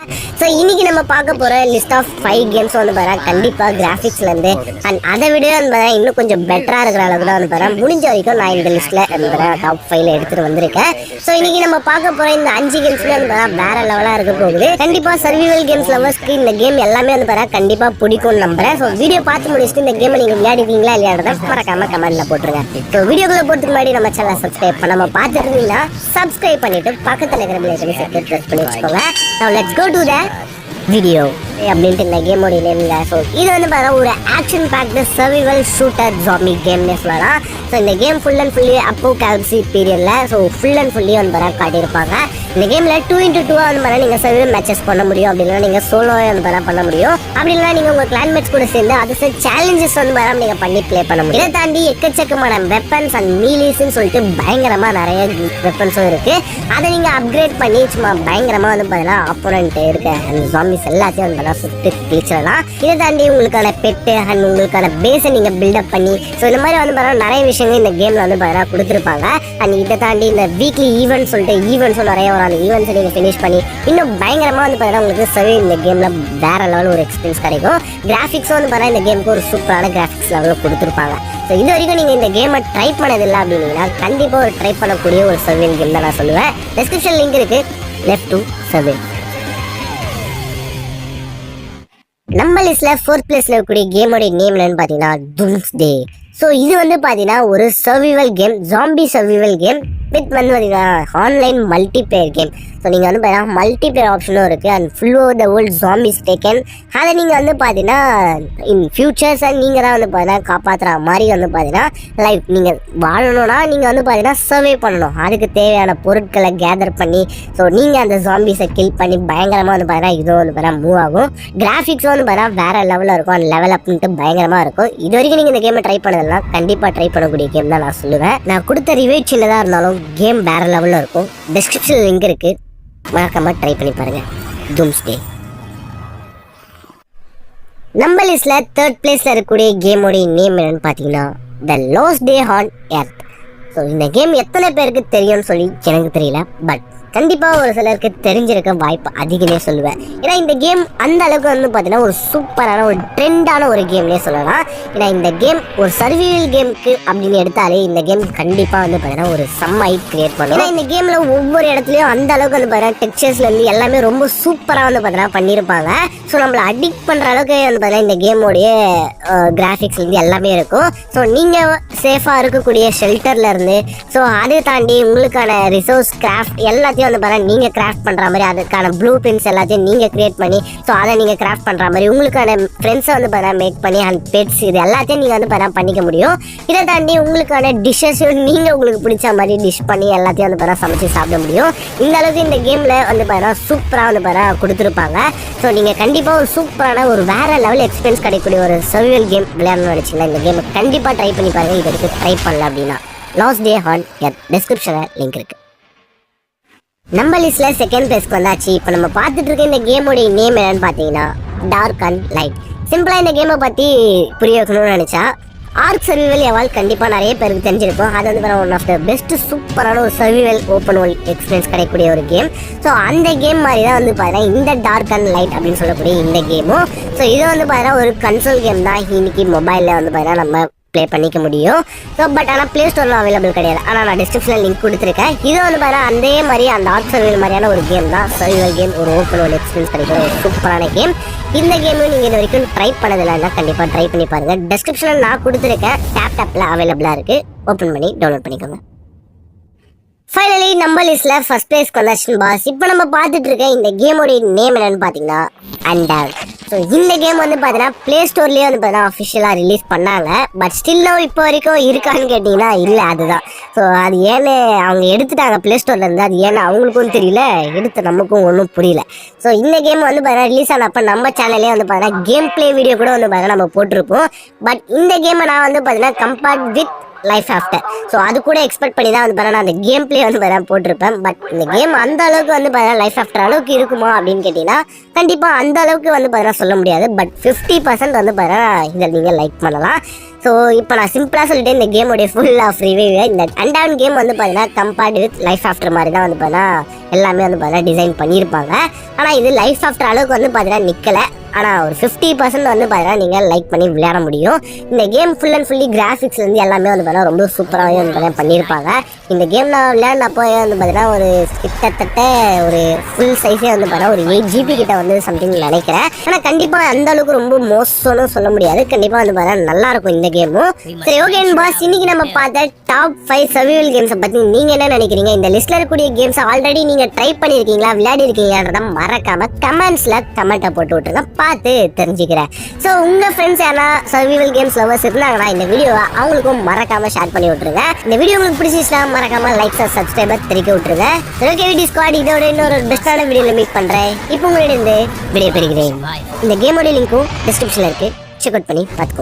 So இன்னைக்கு நம்ம பார்க்க போகிற லிஸ்ட் ஆஃப் 5 கேம்ஸ் வந்து பாருங்க கண்டிப்பாக கிராஃபிக்ஸ்லேருந்து அண்ட் அதை விட வந்து பாருங்க இன்னும் கொஞ்சம் பெட்டராக இருக்கிற அளவுக்கு தான் வந்து பாருங்க முடிஞ்ச வரைக்கும் நான் இந்த லிஸ்ட்டில் டாப் 5ல எடுத்துகிட்டு வந்திருக்கேன். ஸோ இன்னைக்கு நம்ம பார்க்க போகிற இந்த 5 கேம்ஸ்ல வந்து பாருங்க வேற லெவலாக இருக்க போகுது. கண்டிப்பாக சர்வைவல் கேம்ஸ் லவர்ஸ்க்கு இந்த கேம் எல்லாமே வந்து பாருங்க கண்டிப்பாக பிடிக்கும்னு நம்புறேன். ஸோ வீடியோ பார்த்து முடிச்சுட்டு இந்த கேமை நீங்கள் விளையாடுவீங்களா இல்லையான்றதை மறக்காம கமெண்ட்ல போட்டுருங்க. ஸோ வீடியோக்குள்ள போகிறதுக்கு முன்னாடி நம்ம சேனலை சப்ஸ்கிரைப் பண்ணாம பார்த்துட்டு இருந்தீங்கன்னா சப்ஸ்கிரைப் பண்ணிட்டு பக்கத்தில் இருக்கிற பிளேட்டை செட் ப்ரெஸ் பண்ணி வச்சுக்கோங்க. Now let's go to the video. அப்படின்ட்டு இந்த கேமோட நேம் இல்லை. ஸோ இது வந்து பார்த்தா ஒரு action packed survival shooter zombie கேம்னே சொல்லலாம். ஸோ இந்த game full and fully apocalypse பீரியடில் ஸோ ஃபுல் அண்ட் ஃபுல்லி வந்து பார்த்தா காட்டியிருப்பாங்க. இந்த கேமில் 2x2 வந்து பார்த்தா நீங்கள் சர்வைவல் மேட்சஸ் பண்ண முடியும். அப்படின்னா நீங்கள் சோலோவே வந்து பார்த்தா பண்ண முடியும். அப்படின்னா நீங்கள் உங்கள் கிளான்மேட்ஸ் கூட சேர்ந்து அது சேலஞ்சஸ் வந்து பார்த்தா நீங்கள் பண்ணி ப்ளே பண்ண முடியும். இதை தாண்டி எக்கச்சக்கமான வெப்பன்ஸ் அண்ட் மீலிஸ்ன்னு சொல்லிட்டு பயங்கரமாக நிறைய வெப்பன்ஸும் இருக்குது. அதை நீங்கள் அப்கிரேட் பண்ணி சும்மா பயங்கரமாக வந்து பார்த்தீங்கன்னா அப்போனன்ட் இருக்க அந்த ஜாம்பிஸ் எல்லாத்தையும் வந்து சுட்டு கிழிச்சிடலாம். இதை தாண்டி உங்களுக்கான பெட்டு அண்ட் உங்களுக்கான பேஸை நீங்கள் பில்டப் பண்ணி ஸோ இந்த மாதிரி வந்து பார்த்தீங்கன்னா நிறைய விஷயங்கள் இந்த கேமில் வந்து பார்த்தீங்கன்னா கொடுத்துருப்பாங்க. அண்ட் இதை தாண்டி இந்த வீக்லி ஈவெண்ட்ஸ் சொல்லிட்டு ஈவெண்ட்ஸும் நிறைய வரும். அந்த ஈவெண்ட்ஸை நீங்கள் ஃபினிஷ் பண்ணி இன்னும் பயங்கரமாக வந்து பார்த்தீங்கன்னா உங்களுக்கு சர்வே இந்த கேமில் வேற லெவல் ஒரு எக்ஸ்பீரியன்ஸ் கிடைக்கும். கிராஃபிக்ஸும் வந்து பார்த்தீங்கன்னா இந்த கேமுக்கு ஒரு சூப்பரான கிராஃபிக்ஸ் லெவலில் கொடுத்துருப்பாங்க. ஸோ இது வரைக்கும் நீங்கள் இந்த கேமை ட்ரை பண்ணதில்லை அப்படின்னா கண்டிப்பாக ஒரு ட்ரை பண்ணக்கூடிய ஒரு சர்வேல் கேம் தான் நான் சொல்லுவேன். டிஸ்கிரிப்ஷன் லிங்க் இருக்குது. Left to survey. நம்ம லிஸ்ட்ல 4th பிளேஸ்ல இருக்கக்கூடிய கேமோட நேம் என்னன்னு பார்த்தீங்கன்னா டூம்ஸ்டே. ஸோ இது வந்து பார்த்தீங்கன்னா ஒரு survival game, zombie survival game with வந்து பார்த்தீங்கன்னா ஆன்லைன் மல்டிபிளேயர் கேம். ஸோ நீங்கள் வந்து பார்த்தீங்கன்னா மல்டிபிளேயர் ஆப்ஷனும் இருக்குது and full over the world zombies taken. அதை நீங்கள் வந்து பார்த்தீங்கன்னா இன் ஃபியூச்சர்ஸை நீங்கள் தான் வந்து பார்த்தீங்கன்னா காப்பாற்றுற மாதிரி வந்து பார்த்தீங்கன்னா லைஃப் நீங்கள் வாழணும்னா நீங்கள் வந்து பார்த்தீங்கன்னா சர்வே பண்ணணும். அதுக்கு தேவையான பொருட்களை கேதர் பண்ணி ஸோ நீங்கள் அந்த ஜாம்பிஸை கில் பண்ணி பயங்கரமாக வந்து பார்த்தீங்கன்னா இதுவும் வந்து பார்த்தீங்கன்னா மூவ் ஆகும். கிராஃபிக்ஸும் வந்து பார்த்தீங்கன்னா வேறு லெவலில் இருக்கும். அந்த லெவல் அப்ன்ட்டு பயங்கரமாக இருக்கும். இது வரைக்கும் நீங்கள் இந்த கேமை ட்ரை பண்ணதெல்லாம் கண்டிப்பாக ட்ரை பண்ணக்கூடிய கேம் தான் நான் சொல்லுவேன். நான் கொடுத்த ரிவ்யூ சின்னதாக இருந்தாலும் கேம் வேறு லெவலில் இருக்கும். டிஸ்கிரிப்ஷன் லிங்க் இருக்குது, மறக்காம ட்ரை பண்ணி பாருங்கள். டூம்ஸ்டே. நம்ம லிஸ்ட்ல 3rd பிளேஸ்ல இருக்கக்கூடிய கேமோடைய நேம் என்னன்னு பார்த்தீங்கன்னா the last day on earth. So இந்த கேம் எத்தனை பேருக்கு தெரியும்னு சொல்லி எனக்கு தெரியல, பட் கண்டிப்பாக ஒரு சிலருக்கு தெரிஞ்சிருக்க வாய்ப்பு அதிகமே சொல்லுவேன். ஏன்னா இந்த கேம் அந்த அளவுக்கு வந்து பார்த்தீங்கன்னா ஒரு சூப்பரான ஒரு ட்ரெண்டான ஒரு கேம்னே சொல்லலாம். ஏன்னா இந்த கேம் ஒரு சர்வைவல் கேமுக்கு அப்படின்னு எடுத்தாலே இந்த கேம் கண்டிப்பாக வந்து பார்த்தீங்கன்னா ஒரு செம்ம ஹைப் கிரியேட் பண்ணும். ஏன்னா இந்த கேமில் ஒவ்வொரு இடத்துலையும் அந்த அளவுக்கு வந்து பார்த்தீங்கன்னா டெக்ஸ்சர்ஸ்லேருந்து எல்லாமே ரொம்ப சூப்பராக வந்து பார்த்தீங்கன்னா பண்ணியிருப்பாங்க. ஸோ நம்மளை அடிக்ட் பண்ணுற அளவுக்கு வந்து பார்த்தீங்கன்னா இந்த கேமோடைய கிராஃபிக்ஸ்லேருந்து எல்லாமே இருக்கும். ஸோ நீங்கள் சேஃபாக இருக்கக்கூடிய ஷெல்டர்லேருந்து ஸோ அதை தாண்டி உங்களுக்கான ரிசோர்ஸ் கிராஃப்ட் எல்லாத்தையும் வந்து பாருங்க நீங்கள் கிராஃப்ட் பண்ணுற மாதிரி அதுக்கான ப்ளூ பிரிண்ட்ஸ் எல்லாத்தையும் நீங்கள் கிரியேட் பண்ணி ஸோ அதை நீங்கள் கிராஃப்ட் பண்ணுற மாதிரி உங்களுக்கான ஃப்ரெண்ட்ஸை வந்து பாருங்க மேக் பண்ணி அண்ட் பெட்ஸ் இது எல்லாத்தையும் நீங்கள் வந்து பாருங்க பண்ணிக்க முடியும். இதை தாண்டி உங்களுக்கான டிஷ்ஷஸும் நீங்கள் உங்களுக்கு பிடிச்ச மாதிரி டிஷ் பண்ணி எல்லாத்தையும் வந்து பாருங்க சமைச்சு சாப்பிட முடியும். இந்த அளவுக்கு இந்த கேமில் வந்து பாருங்க சூப்பராக வந்து பாருங்க கொடுத்துருப்பாங்க. ஸோ நீங்கள் கண்டிப்பாக ஒரு சூப்பரான ஒரு வேறு லெவல் எக்ஸ்பீரியன்ஸ் கிடைக்கக்கூடிய ஒரு சர்வைவல் கேம் விளையாடணும்னு நினச்சிங்கன்னா இந்த கேமை கண்டிப்பாக ட்ரை பண்ணி பாருங்கள். இது வரைக்கும் ட்ரை பண்ணல அப்படின்னா லாஸ்ட் டே ஆன் எர்த் டிஸ்கிரிப்ஷனில் லிங்க் இருக்குது. நம்ம லிஸ்ட்ல 2nd பிளேஸ்க்கு வந்தாச்சு. இப்போ நம்ம பார்த்துட்டு இருக்க இந்த கேமோடைய நேம் என்னன்னு பார்த்தீங்கன்னா டார்க் அண்ட் லைட். சிம்பிளாக இந்த கேமை பற்றி புரிய வைக்கணும்னு நினச்சா ஆர்க் சர்வைவல் எவால் கண்டிப்பாக நிறைய பேருக்கு தெரிஞ்சிருக்கும். அது வந்து ஒன் ஆஃப் த பெஸ்ட் சூப்பரான ஒரு சர்வைவல் ஓப்பன் வேர்ல்ட் எக்ஸ்பீரியன்ஸ் கிடைக்கக்கூடிய ஒரு கேம். ஸோ அந்த கேம் மாதிரி தான் வந்து பார்த்தீங்கன்னா இந்த டார்க் அண்ட் லைட் அப்படின்னு சொல்லக்கூடிய இந்த கேமும். ஸோ இது வந்து பார்த்தீங்கன்னா ஒரு கன்சோல் கேம் தான். இன்னைக்கு மொபைலில் வந்து பார்த்தீங்கன்னா நம்ம ப்ளே பண்ணிக்க முடியும். ஸோ பட் ஆனால் ப்ளே ஸ்டோரில் அவைலபிள் கிடையாது. ஆனால் நான் டிஸ்கிரிப்ஷனில் லிங்க் கொடுத்துருக்கேன். இது வந்து பார்த்தீங்கன்னா அதே மாதிரி அந்த ஆர்க் சர்வைவல் மாதிரியான ஒரு கேம் தான். சர்வைவல் கேம் ஒரு ஓப்பன் வேர்ல்ட் எக்ஸ்பீரியன்ஸ் கிடைக்கிற ஒரு சூப்பரான கேம். இந்த கேமும் நீங்கள் இது வரைக்கும் ட்ரை பண்ணதில்லைன்னா கண்டிப்பாக ட்ரை பண்ணி பாருங்கள். டிஸ்கிரிப்ஷனில் நான் கொடுத்துருக்கேன். டேப்பில் அவைலபிளாக இருக்குது. ஓப்பன் பண்ணி டவுன்லோட் பண்ணிக்கோங்க. ஃபைனலி நம்ம லிஸ்ட்ல 1st பிளேஸ்க்கு வந்தாச்சு பாஸ். இப்போ நம்ம பார்த்துட்டு இருக்க இந்த கேமோடைய நேம் என்னன்னு பார்த்தீங்கன்னா அண்டர். ஸோ இந்த கேம் வந்து பார்த்தீங்கன்னா ப்ளே ஸ்டோர்லேயே வந்து பார்த்தீங்கன்னா அஃபிஷியலாக ரிலீஸ் பண்ணாங்க. பட் ஸ்டில்லும் இப்போ வரைக்கும் இருக்கான்னு கேட்டிங்கன்னா இல்லை, அதுதான். ஸோ அது ஏன்னு அவங்க எடுத்துட்டாங்க ப்ளே ஸ்டோர்லேருந்து. அது ஏன்னு அவங்களுக்கும் தெரியல, எடுத்து நமக்கும் ஒன்றும் புரியல. ஸோ இந்த கேம் வந்து பார்த்தீங்கன்னா ரிலீஸ் ஆனப்போ நம்ம சேனல்லே வந்து பார்த்தீங்கன்னா கேம் பிளே வீடியோ கூட வந்து பார்த்தீங்கன்னா நம்ம போட்டிருப்போம். பட் இந்த கேமை நான் வந்து பார்த்தீங்கன்னா compared with life after. So அது கூட எக்ஸ்பெக்ட் பண்ணி தான் வந்து பார்த்தீங்கன்னா அந்த கேம் பிளே வந்து பார்த்தீங்கன்னா போட்டிருப்பேன். பட் இந்த கேம் அந்த அளவுக்கு வந்து பார்த்தீங்கன்னா லைஃப் ஆஃப்டர் அளவுக்கு இருக்குமா அப்படின்னு கேட்டிங்கன்னா கண்டிப்பாக அந்த அளவுக்கு வந்து பார்த்தீங்கன்னா சொல்ல முடியாது. பட் 50% வந்து பார்த்தீங்கன்னா இதை நீங்கள் லைக் பண்ணலாம். ஸோ இப்போ நான் சிம்பிளாக சொல்லிட்டு இந்த கேமோடைய ஃபுல் ஆஃப் ரிவ்யூ இந்த அண்டான் கேம் வந்து பார்த்தீங்கன்னா கம்பேர்ட் வித் லைஃப் ஆஃப்டர் மாதிரி தான் வந்து பார்த்தீங்கன்னா எல்லாமே வந்து பார்த்தீங்கன்னா டிசைன் பண்ணியிருப்பாங்க. ஆனால் இது லைஃப் ஆஃப்டர் அளவுக்கு வந்து பார்த்தீங்கன்னா நிற்கலை. ஆனால் ஒரு 50% வந்து பார்த்தீங்கன்னா நீங்கள் லைக் பண்ணி விளையாட முடியும். இந்த கேம் ஃபுல் அண்ட் ஃபுல்லி கிராஃபிக்ஸ்லேருந்து எல்லாமே வந்து பார்த்தீங்கன்னா ரொம்ப சூப்பராகவே வந்து பார்த்தீங்கன்னா பண்ணியிருப்பாங்க. இந்த கேம் நான் விளையாடினப்போ வந்து பார்த்தீங்கன்னா ஒரு கிட்டத்தட்ட ஒரு ஃபுல் சைஸே வந்து பார்த்தீங்கன்னா ஒரு 8 GB கிட்ட வந்து சம்திங் நினைக்கிறேன். ஆனால் கண்டிப்பாக அந்த அளவுக்கு ரொம்ப மோசம்னு சொல்ல முடியாது. கண்டிப்பாக வந்து பார்த்தீங்கன்னா நல்லா இருக்கும் இந்த கேமும். சரி, ஓகே பாஸ், இன்னைக்கு நம்ம பார்த்த டாப் 5 சர்வைவல் கேம்ஸை பற்றி நீங்கள் என்ன நினைக்கிறீங்க? இந்த லிஸ்ட்டில் இருக்கக்கூடிய கேம்ஸ் ஆல்ரெடி நீங்கள் ட்ரை பண்ணியிருக்கீங்களா, விளையாடி இருக்கீங்கன்றத மறக்காம கமெண்ட்ஸில் கமெண்ட்டை போட்டு விட்டுருங்க, பார்த்து தெரிஞ்சுக்கிறேன். ஸோ உங்கள் ஃப்ரெண்ட்ஸ் யாரா சர்வைவல் கேம்ஸ் லவர்ஸ் இருந்தாங்கன்னா இந்த வீடியோவை அவங்களுக்கும் மறக்காமல் ஷேர் பண்ணி விட்டுருங்க. இந்த வீடியோ உங்களுக்கு பிடிச்சிச்சுன்னா மறக்காமல் லைக்ஸ் அண்ட் சப்ஸ்கிரைபர் தெரிவிக்க விட்டுருங்க. ஓகே வீடியோ ஸ்குவாட், இதோட இன்னொரு பெஸ்ட்டான வீடியோவில் மீட் பண்ணுறேன். இப்போ உங்களிடம் விடைபெறுகிறேன். இந்த கேமோட லிங்க்கும் டிஸ்கிரிப்ஷனில் இருக்குது, செக் அவுட் பண்ணி பார்த்துக்கோ.